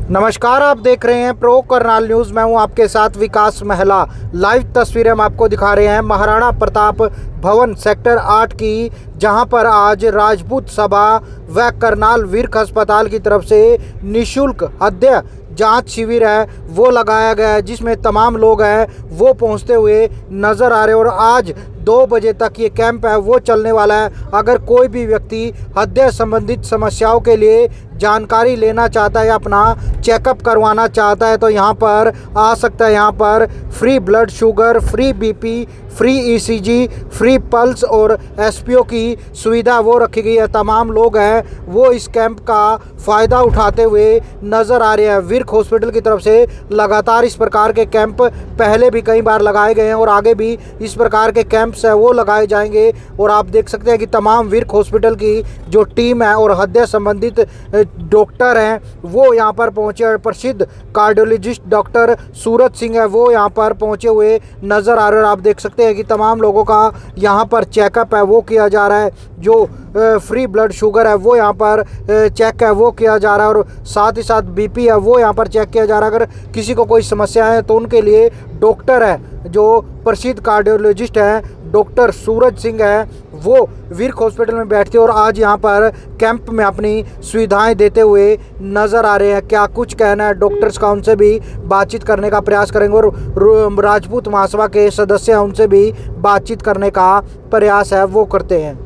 नमस्कार, आप देख रहे हैं प्रो करनाल न्यूज़। मैं हूं आपके साथ विकास महला। लाइव तस्वीरें हम आपको दिखा रहे हैं महाराणा प्रताप भवन सेक्टर 8 की, जहां पर आज राजपूत सभा व करनाल विर्क अस्पताल की तरफ से निःशुल्क हृदय जांच शिविर है वो लगाया गया है, जिसमें तमाम लोग हैं वो पहुंचते हुए नज़र आ रहे हैं। और आज 2 बजे तक ये कैंप है वो चलने वाला है। अगर कोई भी व्यक्ति हृदय संबंधित समस्याओं के लिए जानकारी लेना चाहता है या अपना चेकअप करवाना चाहता है तो यहाँ पर आ सकता है। यहाँ पर free blood sugar, free BP, free ECG, free pulse और एसपीओ की सुविधा वो रखी गई है। तमाम लोग हैं वो इस कैंप का फ़ायदा उठाते हुए नज़र आ रहे हैं। विर्क हॉस्पिटल की तरफ से लगातार इस प्रकार के कैंप पहले भी कई बार लगाए गए हैं और आगे भी इस प्रकार के कैंप्स है वो लगाए जाएंगे। और आप देख सकते हैं कि तमाम विर्क हॉस्पिटल की जो टीम है और हृदय संबंधित डॉक्टर हैं वो यहाँ पर पहुँचे और प्रसिद्ध कार्डियोलॉजिस्ट डॉक्टर सूरज सिंह है वो यहाँ पर पहुँचे हुए नज़र आ रहे हैं। और आप देख सकते हैं कि तमाम लोगों का यहाँ पर चेकअप है वो किया जा रहा है। जो फ्री ब्लड शुगर है वो यहाँ पर चेक है वो किया जा रहा है और साथ ही साथ बीपी है वो यहाँ पर चेक किया जा रहा है। अगर किसी को कोई समस्या है तो उनके लिए डॉक्टर है जो प्रसिद्ध कार्डियोलॉजिस्ट हैं डॉक्टर सूरज सिंह है वो विर्क हॉस्पिटल में बैठते हैं और आज यहाँ पर कैंप में अपनी सुविधाएं देते हुए नज़र आ रहे हैं। क्या कुछ कहना है डॉक्टर्स का, उनसे भी बातचीत करने का प्रयास करेंगे और राजपूत महासभा के सदस्य हैं उनसे भी बातचीत करने का प्रयास है वो करते हैं।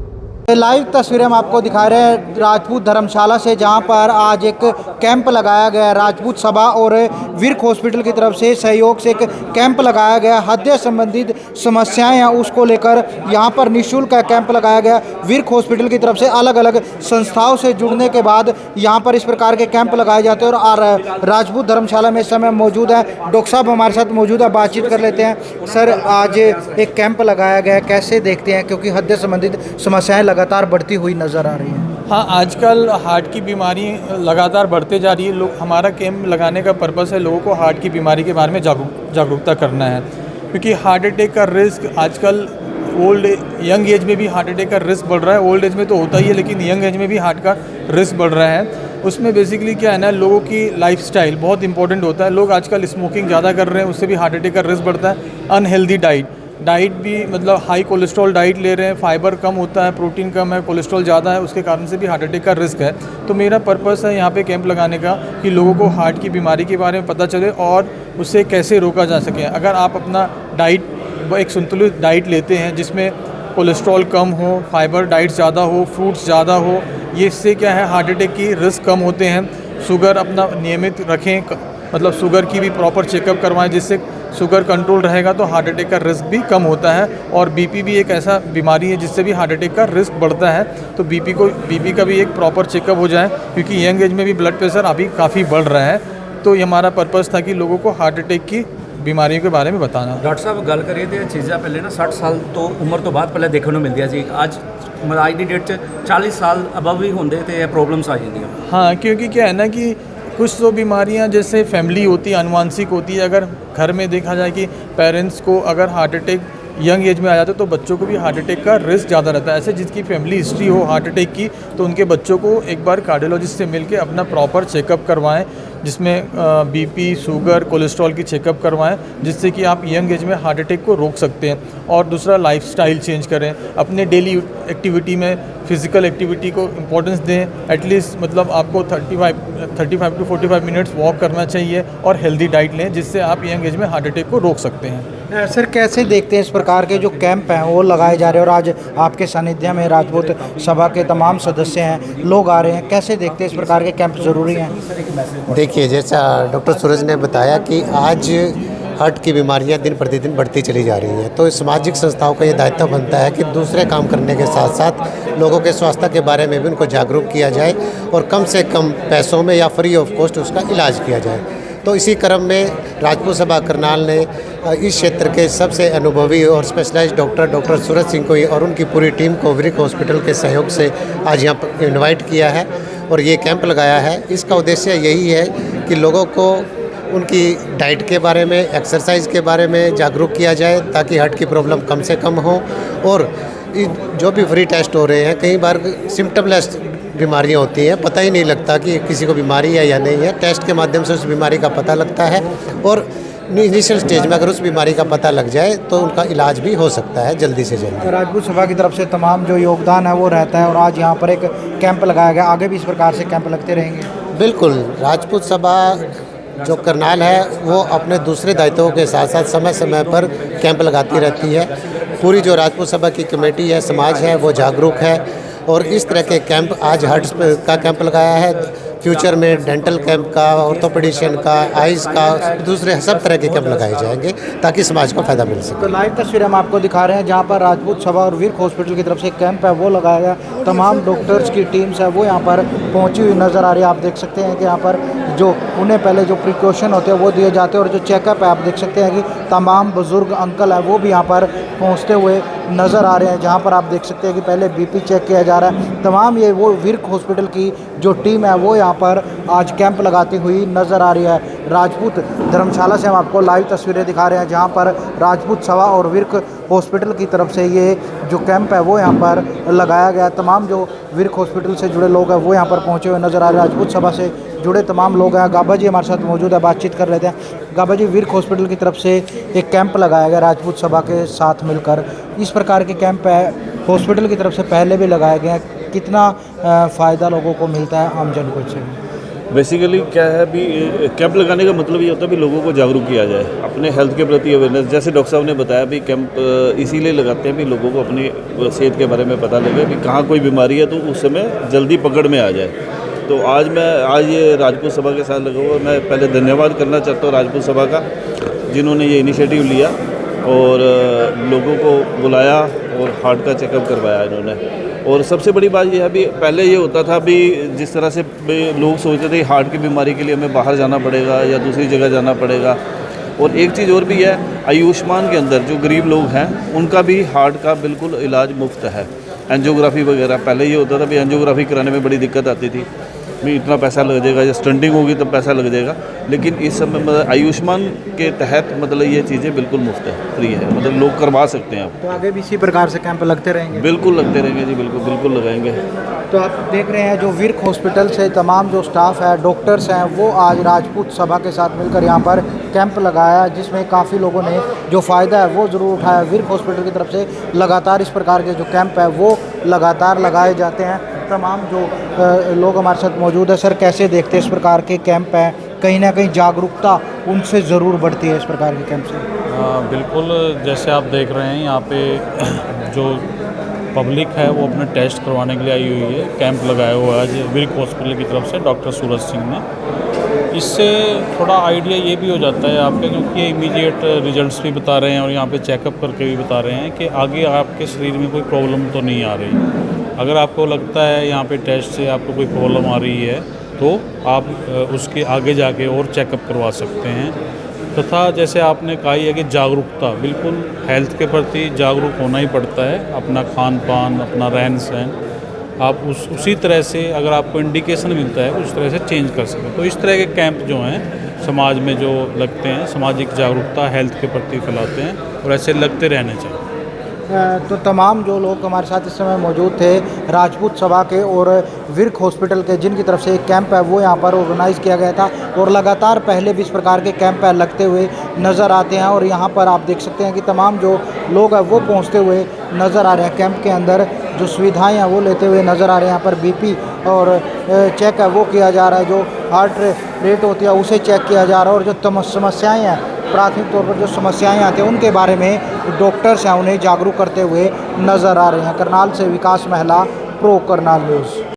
लाइव तस्वीरें हम आपको दिखा रहे हैं राजपूत धर्मशाला से, जहां पर आज एक कैंप लगाया गया है। राजपूत सभा और विर्क हॉस्पिटल की तरफ से सहयोग से एक कैंप लगाया गया। हृदय संबंधित समस्याएं हैं उसको लेकर यहां पर निःशुल्क कैंप लगाया गया। विर्क हॉस्पिटल की तरफ से अलग अलग संस्थाओं से जुड़ने के बाद यहां पर इस प्रकार के कैंप लगाए जाते हैं। और राजपूत धर्मशाला में इस समय मौजूद है डॉक्टर साहब हमारे साथ मौजूद है, बातचीत कर लेते हैं। सर, आज एक कैंप लगाया गया है, कैसे देखते हैं, क्योंकि हृदय संबंधित समस्याएं लगातार बढ़ती हुई नज़र आ रही है। हाँ, आजकल हार्ट की बीमारी लगातार बढ़ते जा रही है। लोग, हमारा कैंप लगाने का पर्पस है लोगों को हार्ट की बीमारी के बारे में जागरूकता करना है, क्योंकि हार्ट अटैक का रिस्क आजकल यंग एज में भी हार्ट अटैक का रिस्क बढ़ रहा है। ओल्ड एज में तो होता ही है, लेकिन यंग एज में भी हार्ट का रिस्क बढ़ रहा है। उसमें बेसिकली क्या है ना, लोगों की लाइफस्टाइल बहुत इंपॉर्टेंट होता है। लोग आजकल स्मोकिंग ज़्यादा कर रहे हैं, उससे भी हार्ट अटैक का रिस्क बढ़ता है। अनहेल्दी डाइट भी, मतलब हाई कोलेस्ट्रॉल डाइट ले रहे हैं, फाइबर कम होता है, प्रोटीन कम है, कोलेस्ट्रॉल ज़्यादा है, उसके कारण से भी हार्ट अटैक का रिस्क है। तो मेरा पर्पस है यहाँ पे कैंप लगाने का कि लोगों को हार्ट की बीमारी के बारे में पता चले और उससे कैसे रोका जा सके। अगर आप अपना एक संतुलित डाइट लेते हैं जिसमें कोलेस्ट्रॉल कम हो, फाइबर डाइट ज़्यादा हो, फ्रूट्स ज़्यादा हो, ये इससे क्या है हार्ट अटैक की रिस्क कम होते हैं। शुगर अपना नियमित रखें, मतलब शुगर की भी प्रॉपर चेकअप करवाएं, जिससे शुगर कंट्रोल रहेगा तो हार्ट अटैक का रिस्क भी कम होता है। और बीपी भी एक ऐसा बीमारी है जिससे भी हार्ट अटैक का रिस्क बढ़ता है। तो बीपी का भी एक प्रॉपर चेकअप हो जाए, क्योंकि यंग एज में भी ब्लड प्रेशर अभी काफ़ी बढ़ रहा है। तो ये हमारा पर्पज़ था कि लोगों को हार्ट अटैक की बीमारियों के बारे में बताना। डॉक्टर साहब गल करिए तो चीज़ा पहले ना 60 साल तो उम्र तो बाद पहले देखने को मिलती सी, आज की डेट 40 साल अबव भी होंगे तो यह प्रॉब्लम्स आ जाती। हाँ, क्योंकि क्या है ना कि कुछ तो बीमारियां जैसे फैमिली होती है, अनुवांशिक होती है। अगर घर में देखा जाए कि पेरेंट्स को अगर हार्ट अटैक यंग एज में आ जाता है तो बच्चों को भी हार्ट अटैक का रिस्क ज़्यादा रहता है। ऐसे जिसकी फैमिली हिस्ट्री हो हार्ट अटैक की तो उनके बच्चों को एक बार कार्डियोलॉजिस्ट से मिलकर अपना प्रॉपर चेकअप करवाएं, जिसमें बीपी, शुगर, कोलेस्ट्रॉल की चेकअप करवाएं, जिससे कि आप यंग एज में हार्ट अटैक को रोक सकते हैं। और दूसरा, लाइफस्टाइल चेंज करें, अपने डेली एक्टिविटी में फिज़िकल एक्टिविटी को इम्पोर्टेंस दें। एटलीस्ट मतलब आपको 35 टू 45 मिनट्स वॉक करना चाहिए और हेल्दी डाइट लें, जिससे आप यंग एज में हार्ट अटैक को रोक सकते हैं। सर, कैसे देखते हैं इस प्रकार के जो कैंप हैं वो लगाए जा रहे हैं और आज आपके सानिध्य में राजपूत सभा के तमाम सदस्य हैं, लोग आ रहे हैं, कैसे देखते हैं इस प्रकार के कैंप ज़रूरी हैं? देखिए, जैसा डॉक्टर सूरज ने बताया कि आज हार्ट की बीमारियां दिन प्रतिदिन बढ़ती चली जा रही हैं, तो सामाजिक संस्थाओं का ये दायित्व बनता है कि दूसरे काम करने के साथ साथ लोगों के स्वास्थ्य के बारे में भी उनको जागरूक किया जाए और कम से कम पैसों में या फ्री ऑफ कॉस्ट उसका इलाज किया जाए। तो इसी क्रम में राजपूत सभा करनाल ने इस क्षेत्र के सबसे अनुभवी और स्पेशलाइज्ड डॉक्टर सूरज सिंह को और उनकी पूरी टीम को विर्क हॉस्पिटल के सहयोग से आज यहाँ पर इन्वाइट किया है और ये कैंप लगाया है। इसका उद्देश्य यही है कि लोगों को उनकी डाइट के बारे में, एक्सरसाइज के बारे में जागरूक किया जाए ताकि हार्ट की प्रॉब्लम कम से कम हो। और जो भी फ्री टेस्ट हो रहे हैं, कई बार सिम्टमलेस बीमारियां होती हैं, पता ही नहीं लगता कि किसी को बीमारी है या नहीं है। टेस्ट के माध्यम से उस बीमारी का पता लगता है और इनिशियल स्टेज में अगर उस बीमारी का पता लग जाए तो उनका इलाज भी हो सकता है जल्दी से जल्दी। राजपूत सभा की तरफ से तमाम जो योगदान है वो रहता है और आज यहाँ पर एक कैंप लगाया गया, आगे भी इस प्रकार से कैंप लगते रहेंगे। बिल्कुल, राजपूत सभा जो करनाल है वो अपने दूसरे दायित्वों के साथ साथ समय समय पर कैंप लगाती रहती है। पूरी जो राजपूत सभा की कमेटी है, समाज है, वो जागरूक है और इस तरह के कैंप आज हार्ट का कैंप लगाया है। फ्यूचर में डेंटल कैंप का, ऑर्थोपेडिशियन का, आइज़ का, दूसरे सब तरह के कैंप लगाए जाएंगे ताकि समाज को फ़ायदा मिल सके। तो लाइव तस्वीर हम आपको दिखा रहे हैं जहाँ पर राजपूत सभा और विर्क हॉस्पिटल की तरफ से कैंप है वो लगाया गया। तमाम डॉक्टर्स की टीम्स है वो यहाँ पर पहुँची हुई नज़र आ रही है। आप देख सकते हैं कि यहाँ पर जो उन्हें पहले जो प्रिकॉशन होते हैं वो दिए जाते हैं और जो चेकअप है आप देख सकते हैं कि तमाम बुज़ुर्ग अंकल है वो भी यहाँ पर पहुँचते हुए नज़र आ रहे हैं। जहाँ पर आप देख सकते हैं कि पहले बीपी चेक किया जा रहा है। तमाम ये वो विर्क हॉस्पिटल की जो टीम है वो यहाँ पर आज कैंप लगाती हुई नज़र आ रही है। राजपूत धर्मशाला से हम आपको लाइव तस्वीरें दिखा रहे हैं जहाँ पर राजपूत सभा और विर्क हॉस्पिटल की तरफ से ये जो कैंप है वो यहाँ पर लगाया गया। तमाम जो विर्क हॉस्पिटल से जुड़े लोग हैं वो यहाँ पर पहुँचे हुए नज़र आ रहे हैं। राजपूत सभा से जुड़े तमाम लोग हैं। गाबा जी हमारे साथ मौजूद है, बातचीत कर लेते हैं। गाबा जी, विर्क हॉस्पिटल की तरफ से एक कैंप लगाया गया राजपूत सभा के साथ मिलकर। इस प्रकार के कैंप है हॉस्पिटल की तरफ से पहले भी लगाए गए हैं, कितना फ़ायदा लोगों को मिलता है आम जन को इससे? बेसिकली क्या है अभी कैंप लगाने का मतलब ये होता है भी लोगों को जागरूक किया जाए अपने हेल्थ के प्रति अवेयरनेस। जैसे डॉक्टर साहब ने बताया भी कैंप इसीलिए लगाते हैं भी लोगों को अपनी सेहत के बारे में पता लगे भी कहाँ कोई बीमारी है तो उस समय जल्दी पकड़ में आ जाए। तो आज ये राजपूत सभा के साथ लगा हुआ। मैं पहले धन्यवाद करना चाहता हूँ राजपूत सभा का जिन्होंने ये इनिशिएटिव लिया और लोगों को बुलाया और हार्ट का चेकअप करवाया इन्होंने। और सबसे बड़ी बात यह है भी पहले ये होता था भी जिस तरह से लोग सोचते थे हार्ट की बीमारी के लिए हमें बाहर जाना पड़ेगा या दूसरी जगह जाना पड़ेगा। और एक चीज़ और भी है, आयुष्मान के अंदर जो गरीब लोग हैं उनका भी हार्ट का बिल्कुल इलाज मुफ्त है। एंजियोग्राफी वगैरह पहले ये होता था भी एंजियोग्राफी कराने में बड़ी दिक्कत आती थी भी इतना पैसा लग जाएगा या स्टंटिंग होगी तब पैसा लग जाएगा। लेकिन इस समय मतलब आयुष्मान के तहत मतलब ये चीज़ें बिल्कुल मुफ्त है, फ्री है, मतलब लोग करवा सकते हैं। आप तो आगे भी इसी प्रकार से कैंप लगते रहेंगे? बिल्कुल लगते रहेंगे जी, बिल्कुल लगाएंगे। तो आप देख रहे हैं जो विर्क हॉस्पिटल से तमाम जो स्टाफ है, डॉक्टर्स हैं, वो आज राजपूत सभा के साथ मिलकर यहाँ पर कैंप लगाया जिसमें काफ़ी लोगों ने जो फ़ायदा है वो ज़रूर उठाया। विर्क हॉस्पिटल की तरफ से लगातार इस प्रकार के जो कैंप है वो लगातार लगाए जाते हैं। तमाम जो लोग हमारे साथ मौजूद है, सर कैसे देखते हैं इस प्रकार के कैंप हैं? कहीं ना कहीं जागरूकता उनसे ज़रूर बढ़ती है इस प्रकार के कैंप से? बिल्कुल, जैसे आप देख रहे हैं यहाँ पे जो पब्लिक है वो अपने टेस्ट करवाने के लिए आई हुई है। कैंप लगाया हुआ है आज विर्क हॉस्पिटल की तरफ से डॉक्टर सूरज सिंह ने। इससे थोड़ा आइडिया ये भी हो जाता है आपके, क्योंकि ये इमीडिएट रिजल्ट्स भी बता रहे हैं और यहाँ पे चेकअप करके भी बता रहे हैं कि आगे आपके शरीर में कोई प्रॉब्लम तो नहीं आ रही। अगर आपको लगता है यहाँ पे टेस्ट से आपको कोई प्रॉब्लम आ रही है तो आप उसके आगे जाके और चेकअप करवा सकते हैं। तथा जैसे आपने कहा है कि जागरूकता, बिल्कुल हेल्थ के प्रति जागरूक होना ही पड़ता है। अपना खान पान, अपना रहन सहन आप उसी तरह से अगर आपको इंडिकेशन मिलता है उस तरह से चेंज कर सकें। तो इस तरह के कैंप जो हैं समाज में जो लगते हैं, सामाजिक जागरूकता हेल्थ के प्रति फैलाते हैं और ऐसे लगते रहने चाहिए। तो तमाम जो लोग हमारे साथ इस समय मौजूद थे राजपूत सभा के और विर्क हॉस्पिटल के जिनकी तरफ से एक कैंप है वो यहाँ पर ऑर्गेनाइज़ किया गया था और लगातार पहले भी इस प्रकार के कैंप है लगते हुए नज़र आते हैं। और यहाँ पर आप देख सकते हैं कि तमाम जो लोग हैं वो पहुँचते हुए नज़र आ रहे हैं। कैंप के अंदर जो सुविधाएं हैं वो लेते हुए नज़र आ रहे हैं। यहाँ पर बीपी और चेक है वो किया जा रहा है, जो हार्ट रेट होती है उसे चेक किया जा रहा है और जो समस्याएँ हैं प्राथमिक तौर पर जो समस्याएं आती हैं उनके बारे में डॉक्टर्स हैं उन्हें जागरूक करते हुए नज़र आ रहे हैं। करनाल से विकास महला, प्रो करनाल न्यूज़।